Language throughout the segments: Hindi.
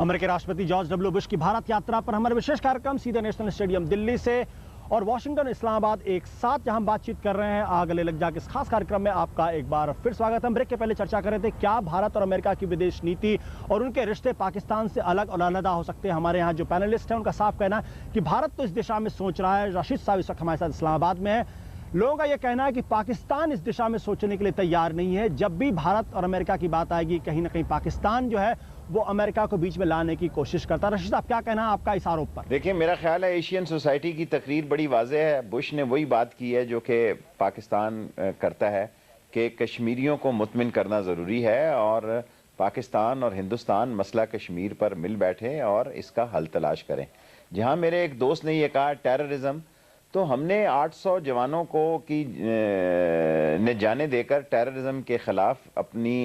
अमेरिकी राष्ट्रपति जॉर्ज डब्ल्यू बुश की भारत यात्रा पर हमारे विशेष कार्यक्रम सीधे नेशनल स्टेडियम दिल्ली से और वॉशिंगटन इस्लामाबाद एक साथ जहां हम बातचीत कर रहे हैं आग गले लग जा के इस खास कार्यक्रम में आपका एक बार फिर स्वागत है। हम ब्रेक के पहले चर्चा कर रहे थे क्या भारत और अमेरिका की विदेश नीति और उनके रिश्ते पाकिस्तान से अलग और अलग हो सकते हैं। हमारे यहाँ जो पैनलिस्ट हैं उनका साफ कहना है कि भारत तो इस दिशा में सोच रहा है। राशिद साहब इस वक्त हमारे साथ इस्लामाबाद में है। लोगों का यह कहना है कि पाकिस्तान इस दिशा में सोचने के लिए तैयार नहीं है। जब भी भारत और अमेरिका की बात आएगी कहीं ना कहीं पाकिस्तान जो है वो अमेरिका को बीच में लाने की कोशिश करता है। रशीद साहब क्या कहना है आपका इस आरोप पर? देखिए, मेरा ख्याल है एशियन सोसाइटी की तकरीर बड़ी वाज़ेह है। बुश ने वही बात की है जो कि पाकिस्तान करता है कि कश्मीरियों को मुतमिन करना ज़रूरी है और पाकिस्तान और हिंदुस्तान मसला कश्मीर पर मिल बैठे और इसका हल तलाश करें। जहाँ मेरे एक दोस्त ने यह कहा टेररिज्म, तो हमने 800 जवानों को ने जाने देकर टेररिज्म के खिलाफ अपनी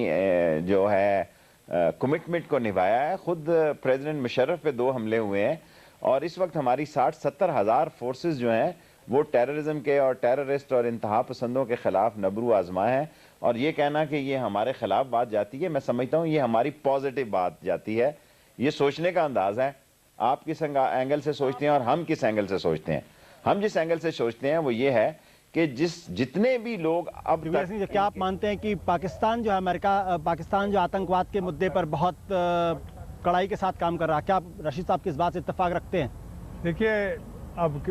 जो है कमिटमेंट को निभाया है। खुद प्रेसिडेंट मुशर्रफ पे 2 हमले हुए हैं और इस वक्त हमारी 60-70 हज़ार फोर्सेस जो हैं वो टेररिज्म के और टेररिस्ट और इंतहा पसंदों के खिलाफ नबरू आजमा है। और ये कहना कि ये हमारे खिलाफ बात जाती है, मैं समझता हूँ ये हमारी पॉजिटिव बात जाती है। ये सोचने का अंदाज है, आप किस एंगल से सोचते हैं और हम किस एंगल से सोचते हैं। हम जिस एंगल से सोचते हैं वो ये है कि जितने भी लोग अब तक, क्या आप मानते हैं कि पाकिस्तान जो है पाकिस्तान जो आतंकवाद के मुद्दे पर बहुत कड़ाई के साथ काम कर रहा है, क्या आप रशीद साहब की इस बात से इत्तेफाक रखते हैं? देखिए, अब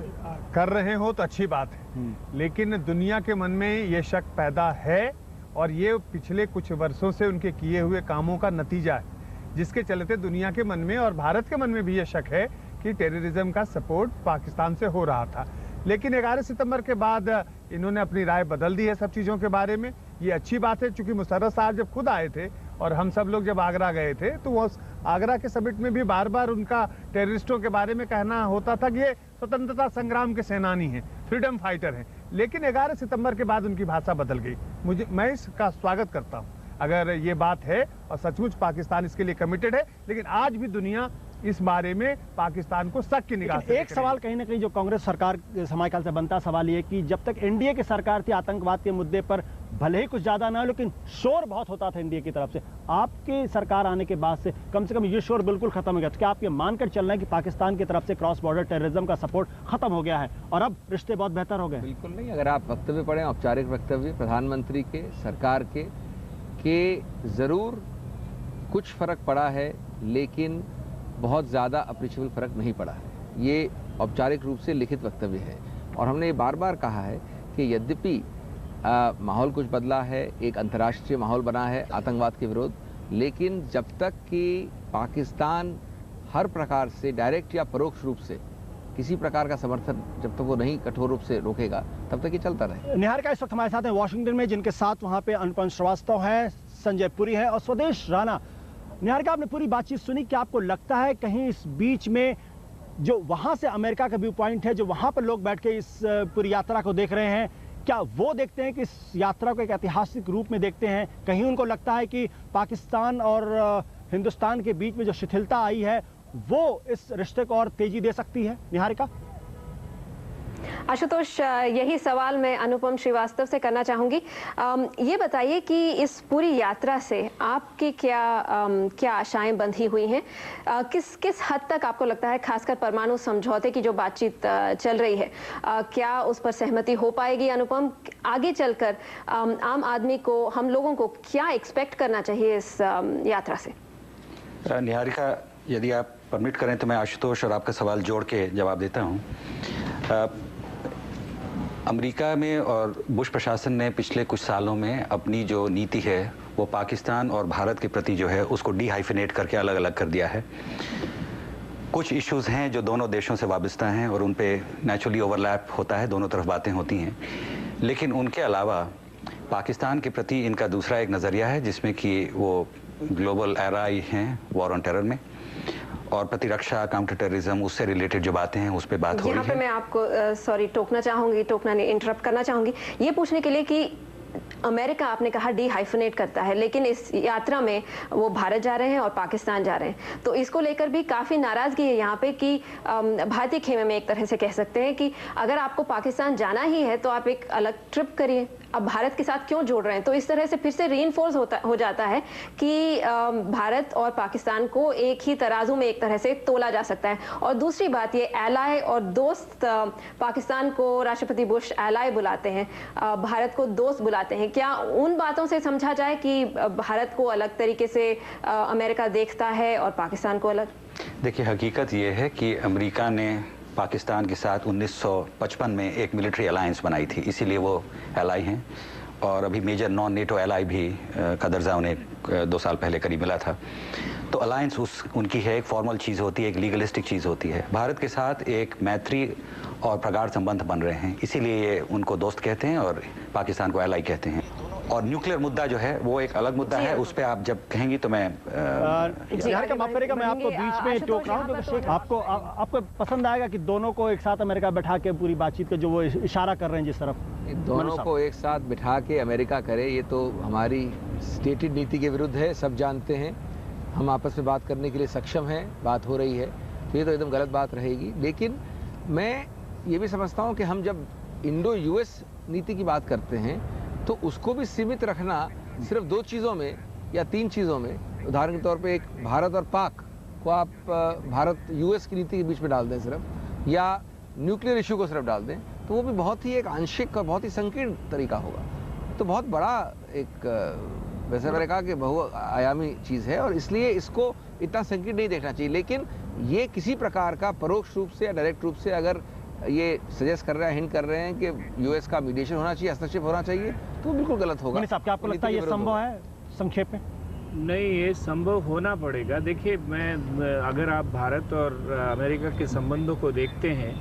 कर रहे हो तो अच्छी बात है, लेकिन दुनिया के मन में ये शक पैदा है और ये पिछले कुछ वर्षों से उनके किए हुए कामों का नतीजा है, जिसके चलते दुनिया के मन में और भारत के मन में भी ये शक है कि टेररिज्म का सपोर्ट पाकिस्तान से हो रहा था। लेकिन 11 सितंबर के बाद इन्होंने अपनी राय बदल दी है सब चीज़ों के बारे में। ये अच्छी बात है, चूंकि मुशर्रफ साहब जब खुद आए थे और हम सब लोग जब आगरा गए थे तो वो आगरा के समिट में भी बार बार उनका टेररिस्टों के बारे में कहना होता था कि ये स्वतंत्रता संग्राम के सेनानी हैं, फ्रीडम फाइटर हैं। लेकिन 11 सितंबर के बाद उनकी भाषा बदल गई। मैं इसका स्वागत करता हूँ अगर ये बात है और सचमुच पाकिस्तान इसके लिए कमिटेड है। लेकिन आज भी दुनिया इस बारे में पाकिस्तान को शक की निगाह से एक सवाल कहीं ना कहीं जो कांग्रेस सरकार हमारे ख्याल से बनता सवाल ये कि जब तक एनडीए की सरकार थी आतंकवाद के मुद्दे पर भले ही कुछ ज्यादा ना हो लेकिन शोर बहुत होता था एनडीए की तरफ से। आपकी सरकार आने के बाद से कम ये शोर बिल्कुल खत्म हो गया। तो क्या आप ये मानकर चल रहे हैं कि पाकिस्तान की तरफ से क्रॉस बॉर्डर टेररिज्म का सपोर्ट खत्म हो गया है और अब रिश्ते बहुत बेहतर हो गए? बिल्कुल नहीं। अगर आप वक्तव्य पढ़ें, औपचारिक वक्तव्य प्रधानमंत्री के, सरकार के जरूर कुछ फर्क पड़ा है लेकिन बहुत ज़्यादा अप्रिशिएबल फर्क नहीं पड़ा है। ये औपचारिक रूप से लिखित वक्तव्य है और हमने ये बार बार कहा है कि यद्यपि माहौल कुछ बदला है, एक अंतर्राष्ट्रीय माहौल बना है आतंकवाद के विरोध, लेकिन जब तक कि पाकिस्तान हर प्रकार से डायरेक्ट या परोक्ष रूप से किसी प्रकार का समर्थन जब तक वो नहीं कठोर रूप से रोकेगा तब तक ये चलता रहे। निहारिका इस वक्त हमारे साथ है वॉशिंगटन में, जिनके साथ वहाँ पे अनुपम श्रीवास्तव है, संजय पुरी है और स्वदेश राणा। निहारिका, आपने पूरी बातचीत सुनी, क्या आपको लगता है कहीं इस बीच में जो वहां से अमेरिका का व्यू पॉइंट है, जो वहां पर लोग बैठ के इस पूरी यात्रा को देख रहे हैं, क्या वो देखते हैं कि इस यात्रा को एक ऐतिहासिक रूप में देखते हैं? कहीं उनको लगता है कि पाकिस्तान और हिंदुस्तान के बीच में जो शिथिलता आई है वो इस रिश्ते को और तेजी दे सकती है? निहारिका। आशुतोष, यही सवाल मैं अनुपम श्रीवास्तव से करना चाहूंगी। ये बताइए कि इस पूरी यात्रा से आपकी क्या आशाएं बंधी हुई हैं? किस हद तक आपको लगता है, खासकर परमाणु समझौते की जो बातचीत चल रही है, क्या उस पर सहमति हो पाएगी? अनुपम, आगे चलकर आम आदमी को, हम लोगों को क्या एक्सपेक्ट करना चाहिए इस यात्रा से? निहारिका, यदि आप परमिट करें तो मैं आशुतोष और आपका सवाल जोड़ के जवाब देता हूं। अमेरिका में और बुश प्रशासन ने पिछले कुछ सालों में अपनी जो नीति है वो पाकिस्तान और भारत के प्रति जो है उसको डीहाइफिनेट करके अलग अलग कर दिया है। कुछ इश्यूज हैं जो दोनों देशों से वाबस्ता हैं और उन पे नेचुरली ओवरलैप होता है, दोनों तरफ बातें होती हैं। लेकिन उनके अलावा पाकिस्तान के प्रति इनका दूसरा एक नज़रिया है जिसमें कि वो ग्लोबल एराई हैं वॉर ऑन टेरर में, और प्रतिरक्षा, काउंटर टेररिज्म, उससे रिलेटेड जो बातें हैं उस पर बात हो रही है। यहाँ पे मैं आपको टोकना नहीं, इंटरप्ट करना चाहूंगी ये पूछने के लिए कि अमेरिका आपने कहा डीहाइफिनेट करता है, लेकिन इस यात्रा में वो भारत जा रहे हैं और पाकिस्तान जा रहे हैं, तो इसको लेकर भी काफी नाराजगी है यहाँ पे कि भारतीय खेमे में एक तरह से कह सकते हैं कि अगर आपको पाकिस्तान जाना ही है तो आप एक अलग ट्रिप करिए, अब भारत के साथ क्यों जोड़ रहे हैं। तो इस तरह से फिर से रीइंफोर्स हो जाता है कि भारत और पाकिस्तान को एक ही तराजू में एक तरह से तोला जा सकता है। और दूसरी बात ये एलाय और दोस्त, पाकिस्तान को राष्ट्रपति बुश एलाय बुलाते हैं, भारत को दोस्त बुलाते हैं। क्या उन बातों से समझा जाए कि भारत को अलग तरीके से अमेरिका देखता है और पाकिस्तान को अलग? देखिए, हकीकत ये है कि अमेरिका ने पाकिस्तान के साथ 1955 में एक मिलिट्री अलायंस बनाई थी, इसीलिए वो एलाई हैं। और अभी मेजर नॉन नेटो एलाई भी का दर्जा उन्हें 2 साल पहले करीब मिला था। तो अलायंस उनकी है, एक फॉर्मल चीज़ होती है, एक लीगलिस्टिक चीज़ होती है। भारत के साथ एक मैत्री और प्रगाढ़ संबंध बन रहे हैं, इसीलिए ये उनको दोस्त कहते हैं और पाकिस्तान को एलाई कहते हैं। और न्यूक्लियर मुद्दा जो है वो एक अलग मुद्दा है, उस पर आप जब कहेंगी तो मैं का माफ करेगा, मैं आपको बीच में टोक रहा हूं क्योंकि आपको पसंद आएगा कि दोनों को एक साथ अमेरिका बैठा के पूरी बातचीत के जो वो इशारा कर रहे हैं जिस तरफ दोनों को एक साथ बिठा के अमेरिका करे, ये तो हमारी स्टेटेड नीति के विरुद्ध है, सब जानते हैं। हम आपस में बात करने के लिए सक्षम हैं, बात हो रही है, तो ये तो एकदम गलत बात रहेगी। लेकिन मैं ये भी समझता हूँ कि हम जब इंडो यूएस नीति की बात करते हैं तो उसको भी सीमित रखना सिर्फ 2 चीज़ों में या 3 चीज़ों में, उदाहरण के तौर पे एक भारत और पाक को आप भारत यूएस की नीति के बीच में डाल दें सिर्फ, या न्यूक्लियर इशू को सिर्फ डाल दें, तो वो भी बहुत ही एक आंशिक और बहुत ही संकीर्ण तरीका होगा। तो बहुत बड़ा एक, वैसे मैंने कहा कि बहुआयामी चीज़ है और इसलिए इसको इतना संकीर्ण नहीं देखना चाहिए। लेकिन ये किसी प्रकार का परोक्ष रूप से या डायरेक्ट रूप से अगर ये सजेस्ट कर रहे हैं, हिंट कर रहे हैं कि यूएस का मीडिएशन होना चाहिए, हस्तक्षेप होना चाहिए, तो बिल्कुल गलत होगा। साहब, क्या आपको लगता है ये संभव है? संक्षेप में नहीं, ये संभव होना पड़ेगा। देखिए, अगर आप भारत और अमेरिका के संबंधों को देखते हैं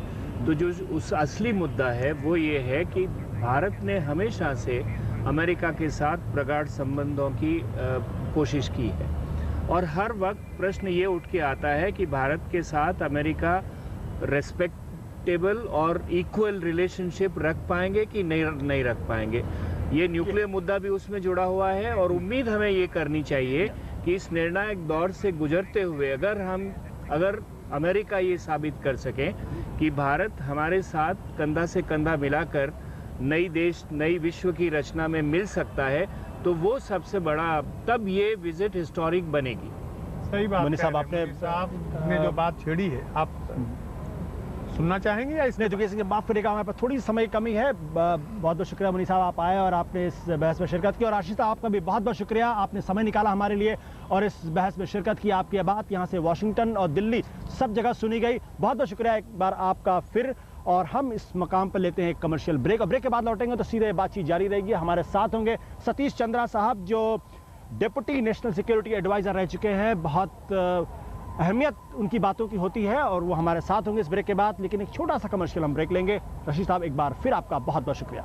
तो जो उस असली मुद्दा है वो ये है कि भारत ने हमेशा से अमेरिका के साथ प्रगाढ़ संबंधों की कोशिश की है और हर वक्त प्रश्न ये उठ के आता है कि भारत के साथ अमेरिका रेस्पेक्टेबल और इक्वल रिलेशनशिप रख पाएंगे कि नहीं रख पाएंगे। ये न्यूक्लियर मुद्दा भी उसमें जुड़ा हुआ है और उम्मीद हमें ये करनी चाहिए कि इस निर्णायक दौर से गुजरते हुए अगर अमेरिका ये साबित कर सके कि भारत हमारे साथ कंधा से कंधा मिलाकर नई विश्व की रचना में मिल सकता है, तो वो सबसे बड़ा, तब ये विजिट हिस्टोरिक बनेगी। सही बात मनीष साहब, आपने जो बात छेड़ी है, आप सुनना चाहेंगे या इसने? देखिए, माफ करिएगा, हमारे पास थोड़ी समय कमी है। बहुत बहुत शुक्रिया मनीष साहब, आप आए और आपने इस बहस में शिरकत की। और आशीष साहब, आपका भी बहुत बहुत शुक्रिया, आपने समय निकाला हमारे लिए और इस बहस में शिरकत की। आपकी बात यहाँ से वाशिंगटन और दिल्ली सब जगह सुनी गई। बहुत बहुत शुक्रिया एक बार आपका फिर। और हम इस मकाम पर लेते हैं एक कमर्शियल ब्रेक और ब्रेक के बाद लौटेंगे तो सीधे बातचीत जारी रहेगी। हमारे साथ होंगे सतीश चंद्रा साहब, जो डिप्टी नेशनल सिक्योरिटी एडवाइजर रह चुके हैं। बहुत अहमियत उनकी बातों की होती है और वो हमारे साथ होंगे इस ब्रेक के बाद। लेकिन एक छोटा सा कमर्शियल हम ब्रेक लेंगे। रशीद साहब, एक बार फिर आपका बहुत बहुत शुक्रिया।